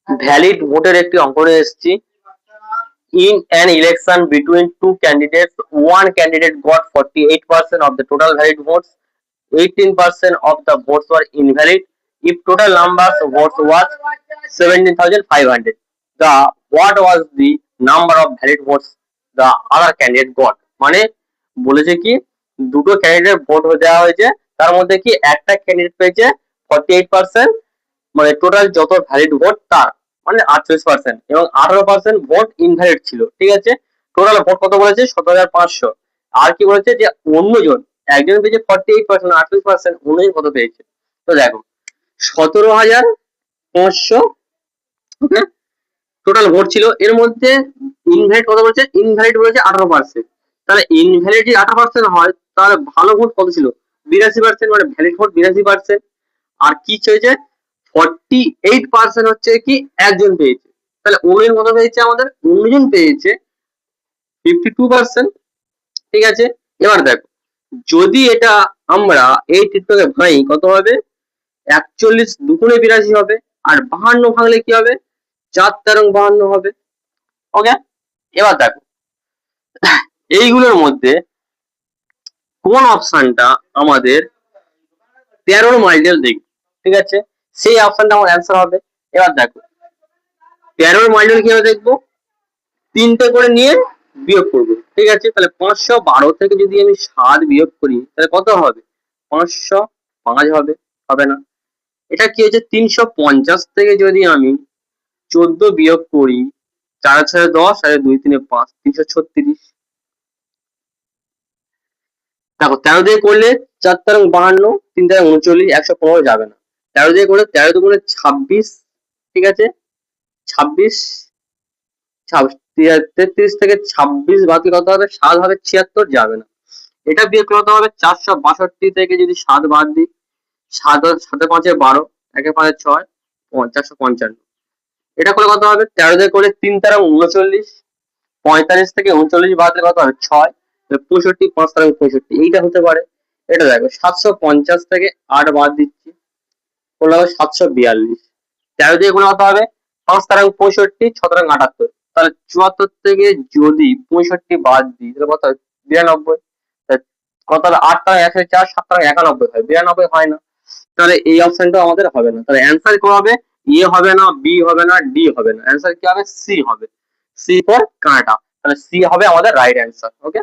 Valid ভোটের একটি অঙ্ক নিয়ে এসেছি। In an election between two candidates, one candidate got 48% of the total valid votes, 18% of the votes were invalid. If total number of votes was 17,500, the what was the number of valid votes the other candidate got? মানে বলেছে কি দুটো candidate vote দেওয়া হয়েছে, তার মধ্যে কি একটা ক্যান্ডিডেট পেয়েছে 48%, মানে টোটাল যত ভ্যালিড ভোট তার মানে 48%, এবং 18% ভোট ইনভ্যালিড ছিল। ঠিক আছে, টোটাল ভোট কত বলেছে 17,500। আর কি বলেছে যে অন্যজন একজন পেয়েছে 48%, 48%, অন্যজন কত পেয়েছে। তো দেখো 17,500 টোটাল ভোট ছিল, এর মধ্যে ইনভ্যালিড কত বলেছে, ইনভ্যালিড বলেছে 18%। তাহলে ইনভ্যালিড যদি 18% হয় তাহলে ভালো ভোট কত ছিল 82%, মানে ভ্যালিড ভোট 82%। আর কি হয়েছে 48% হচ্ছে কি একজন পেয়েছে। তাহলে অন্যজন কত পেয়েছে, আমাদের অন্যজন পেয়েছে 52%। ঠিক আছে, এবার দেখো যদি এটা আমরা এই চিত্রকে ভাঙি কত হবে, 41 দুগুণে 82 হবে, আর 52 ভাঙলে কি হবে 4 তেরং 52 হবে। ওকে, এবার দেখো এইগুলোর মধ্যে কোন অপশনটা আমাদের 13 মাল্টিপল দেখবে। ঠিক আছে, সেই অপশনটা আমার অ্যান্সার হবে। এবার দেখো 13 মাল্টিপল কিভাবে দেখবো, তিনটে করে নিয়ে বিয়োগ করবো। ঠিক আছে, তাহলে 512 থেকে যদি আমি 7 বিয়োগ করি তাহলে কত হবে 505 হবে, হবে না। এটা কি হচ্ছে 350 থেকে যদি আমি 14 বিয়োগ করি, 4 6 10 আর 2 3 5, 336। দেখো 13 দিয়ে করলে 4 তেরং 52, 3 তেরং 39, 115 যাবে না। 13 দিয়ে করলে 13 দুগুণে 26। ঠিক আছে, 26 33 থেকে 26 বাকি কত হবে 7 হবে, 76 যাবে না। এটা বিয়োগ কত হবে 462 থেকে যদি 7 বাদ দিই, 7 7 5 12, 1 5 6, 455। এটা করলে কত হবে 13 দিয়ে করলে 3 তেরং 39, 45 থেকে 39 বাদ দিলে কত হবে 6, 65, 5 তেরং 65, এইটা হতে পারে। এটা দেখো 750 থেকে 8 বাদ দিচ্ছি, করলে হবে 742। 13 দিয়ে গুণ কত হবে 5 তেরং 65, 6 তেরং 78। তাহলে 74 থেকে যদি 65 বাদ দিই তাহলে কত হবে 92। কত হলো 8 তেরং 104, 7 তেরং 91 হয়, 92 হয় না। তাহলে এই অপশনটা আমাদের হবে না। তাহলে অ্যান্সার কি হবে, এ হবে না, বি হবে না, ডি হবে না, অ্যান্সার কি হবে সি হবে, সি ফর কানাডা। তাহলে সি হবে আমাদের রাইট অ্যান্সার। ওকে।